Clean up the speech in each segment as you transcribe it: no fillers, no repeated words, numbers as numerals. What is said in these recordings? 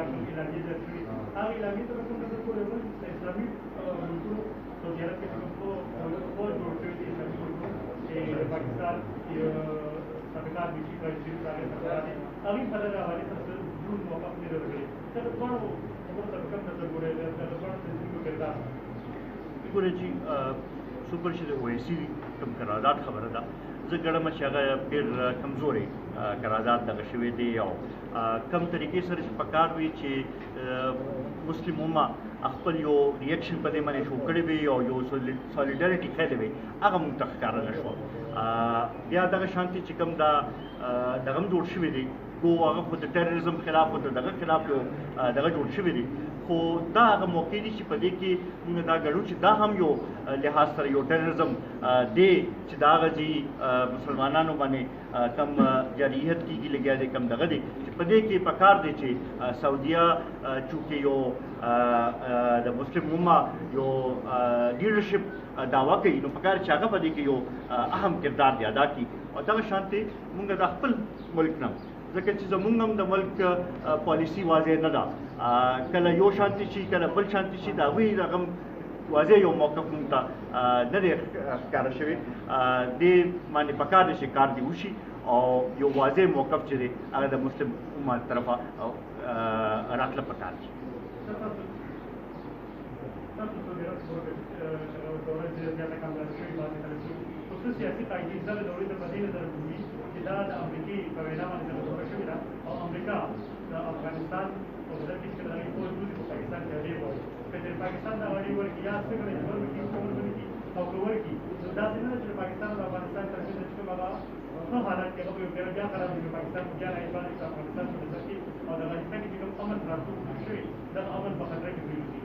कोम इलाही जैसे आ इलाही तो कोम तो को लेवल इस्लामी मुल्कों तो यार के को जो ट्रेड इस्लामी मुल्कों पाकिस्तान सरकार बीची का इस्लामी सरकार ने अभी फलर हमारे सबसे दूर मौका मिल रहा है तो कौन वो सरकार नजर बोले तो कौन से को करता पूरे जी सुपर शे ओएसी कम करारदाद खबर दा जगड़ में शगा फिर कमजोरी करारदाद दग शवे दे या कम तरीके से पकार हुई चे मुस्लिम उम्मा अखपल यो रिएक्शन पदे माने शो कड़े भी और यो सॉलिडारिटी खेले भी आगा मुंतख कारण शो या दग शांति चिकम दा दगम जोड़ शवे दे को आगा खुद टेररिज्म खिलाफ होता दग खिलाफ यो दग जोड़ शवे दे को दा आगा मौके दी ची पदे की मुंगे दा गड़ू ची दा हम यो लिहाज सर यो टेररिज्म दे ची दा जी मुसलमानानो माने कम जारियत की गिले गया दे कम दग दे पदे के पकार दे चे सऊदिया चूंकि यो द मुस्लिम उम्मा यो लीडरशिप दावा कई नो पकार चागा पदे के यो अहम किरदार दे अदा की और दग शांति मुंगे दा खपल मुल्क ना जबकि चीज़ मुंगम द मुल्क पॉलिसी वाजे न दा कल यो शांति ची कल बल शांति ची दा वही रकम वाजे यो मौक़िफ़ मुंता नरे कारशवी दे माने पकार दे शिकार दी उशी और यो वाजे मौक़िफ़ चले अगर द मुस्लिम उम्मा तरफा रातला पकार ची सियासी ताकीज़ दौरी तो बदी नजर हुई जिदाद अमरीकी पवेना में नजर रखा और अमेरिका अफगानिस्तान और उधर की चलाने को दूसरी पाकिस्तान के लिए बोल फिर पाकिस्तान का वाली वर्ग या से करें वर्ग की कोमल की और वर्ग की दाद ने जो पाकिस्तान और अफगानिस्तान करके जिसको बाबा तो हालात के लोग ये क्या करा है पाकिस्तान को क्या है अफगानिस्तान में नजर की और अफगानिस्तान की जो अमन रास्तों को शुरू द अमन बखतरे की हुई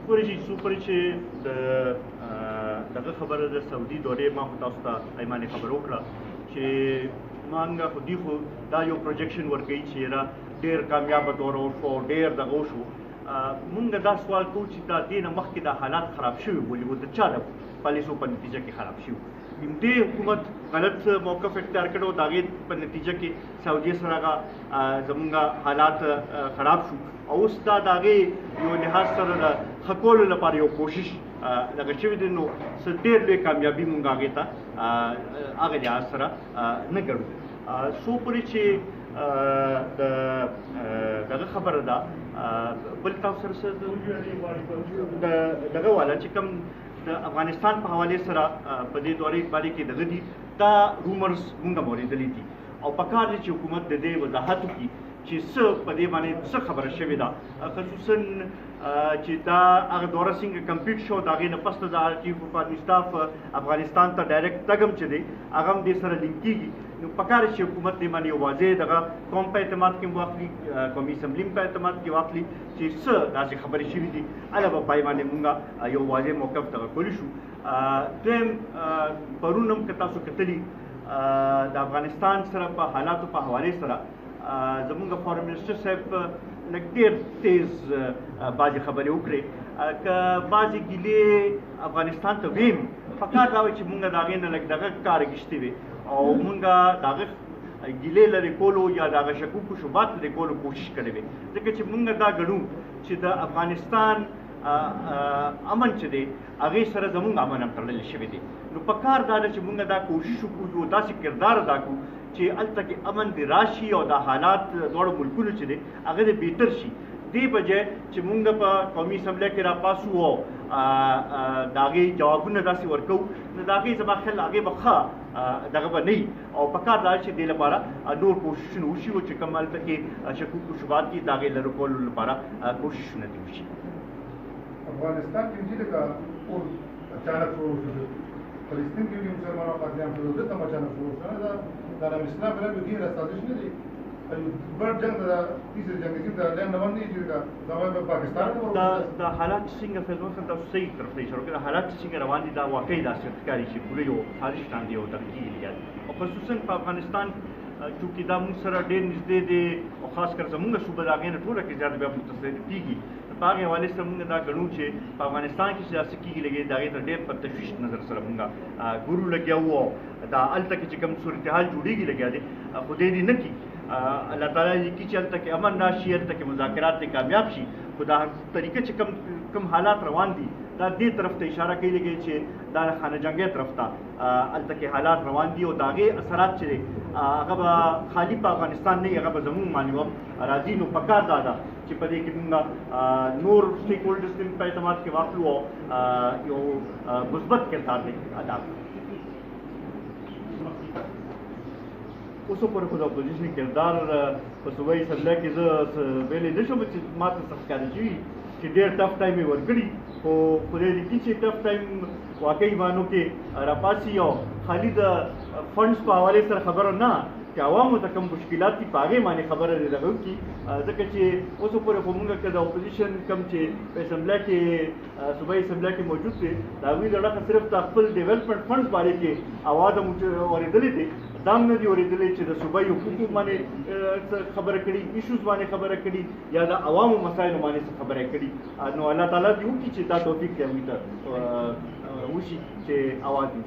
पूरी जी सुपर चे दगा खबर द सऊदी दौरे मा होता उसका ऐमाने खबर ओकरा चे मांगा खुदी खो दा यो प्रोजेक्शन वर्क गई चेरा डेर कामयाब दौरो शो डेर दगोशो मुंगा दा सवाल को चिता देना मखकी दा हालात खराब शुरू बोली वो चाल पालिसो पर नतीजा के खराब शुरू इमते हुकूमत गलत मौक़िफ़ इख्तियार करो दागे पर नतीजा के सऊदी सरागा जमुंगा हालात खराब शू और उस दागे यो लिहाज सर खकोल लपार यो कोशिश लगा शवी दिनो सदेर ले कामयाबी मुंगा आगे था आगे लिहाज सरा न करूँ सो पुरी चे दगा खबर दा बलता सर से दगा वाला चिकम अफगानिस्तान पर हवाले सरा पदे दौरे बारे के दगदी ता रूमर्स मुंगा मोरी दली थी और पकार ची हुकूमत दे दे वजाहत की ची स पदे माने स खबर शविदा खसूसन ची दा अगर दौरा सिंह कंप्लीट शो दागे न पस्त दा chief of army staff Afghanistan ता डायरेक्ट तगम चले अगम दे सर लिंकी पकार ची हुकूमत दे माने वाजे दगा कौम पे एतमाद के वाकली कौमी असम्बली पे एतमाद के वाकली ची स दासे खबर शवी दी अला बाई माने मुंगा यो वाजे मौक़िफ़ दगा कोलिशु देम परुनम कतासु कतली द अफगानिस्तान सर पर हालात पर हवाले सरा जमुंगा फॉरेन मिनिस्टर साहब लगदेर तेज बाजी खबर उकरे बाजी गिले अफगानिस्तान तो वेम फकार दावे ची मुंगा दागे न लग दगा कार गिश्ते वे और मुंगा दागे गिले लरे कोलो या दागा शकू को शुबात लरे कोलो कोशिश करे वे जबकि ची मुंगा दा गड़ू ची द अफगानिस्तान अमन च दे आगे सर जमुंगा अमन हम तरले शवे दे नु पकार दादा ची मुंगा दा कोशिश को जो दासी किरदार अदा को ची अल तक अमन दी राशि और दा हालात दौड़ मुल्कुल च दे आगे दे बेहतर शी दे बजे ची मुंगा पा कौमी असम्बली के रा पासु हो दागे जवाब न दासी वर्कौ न दागे जमा खल आगे बखा दगा नहीं और पक्का दाल से दे लपारा नूर कोशिश उसी वो चिकमल तक के शकू को शुबात की दागे लरुकोल लपारा कोशिश न दी उसी अफगानिस्तान की जिले का और अचानक फलस्तीन के लिए मुसलमानों का ध्यान तो तम अचानक हो दारा इस्लाम पर भी गिर साजिश नहीं बड़ जंग दा तीसरी जंग की दा लैंड नवन नहीं जिगा दवा पाकिस्तान दा हालात सिंग फिल्म का सही तरफ से शुरू कर हालात सिंग रवानी दा वाकई दा सरकारी से पूरे यो साजिश तांदी हो तरकी लिया और खसूसन अफगानिस्तान चूंकि दा मुसरा डे नजदे दे और खास कर जमुंगा सूबा दागे न थोड़ा के ज्यादा बे मुतसद कीगी पागे वाले से मुंगा दा गणू छे अफगानिस्तान की सियासत की लगे दागे तो डेर पर तशवीश नजर सर मुंगा गुरु लग गया वो दा अल तक चिकम सूरत हाल जुड़ी की लगे दे खुदे दी न की الله تعالی کی چې هلته کې امن راشي، هلته کې مذاکرات کې کامیاب شي. خو دا طریقه چې کم حالات روان دي دا دې طرف ته اشاره کوي لګي چې دا خانه جنگي طرف ته هلته کې حالات روان دي او د هغې اثرات چې دی هغه به خالي په افغانستان نه وي، هغه به زموږ باندې هم راځي. نو پکار دا ده چې په دې کې موږ نور سټیک هولډرز هم په اعتماد کې واخلو او یو مثبت کردار دی ادا کړو. اوس پر خو د اپوزیشن کردار په صوبایي اسمبلی کې زه ویلی نه شم چې ما ته څه ښکاره شوي چې ډېر ټف ټایم یې ورکړي، خو خدای دې کړي چې ټف ټایم واقعي معنو کې راپاسي او خالي د فنډس په حوالې سره خبره نه چې عوامو ته کوم مشکلات دي په هغې باندې خبره دې دغه وکړي. ځکه چې اوسه پورې خو مونږ که د اپوزیشن کوم چې په اسمبلی کې صوبایي اسمبلی کې موجود دی د هغوی له ډخه صرف د خپل ډیولپمنټ فنډس بارے کې اواز هم اورېدلی دی، دا هم نه دي اورېدلی چې د صوبایي حقوقو باندې خبره کړي، ایشوز باندې خبره کړي یا د عوامو مسایلو باندې څه خبره کړي. نو الله تعالی دې وکړي چې دا توفیق دې هغوی ته وشي چې اواز یې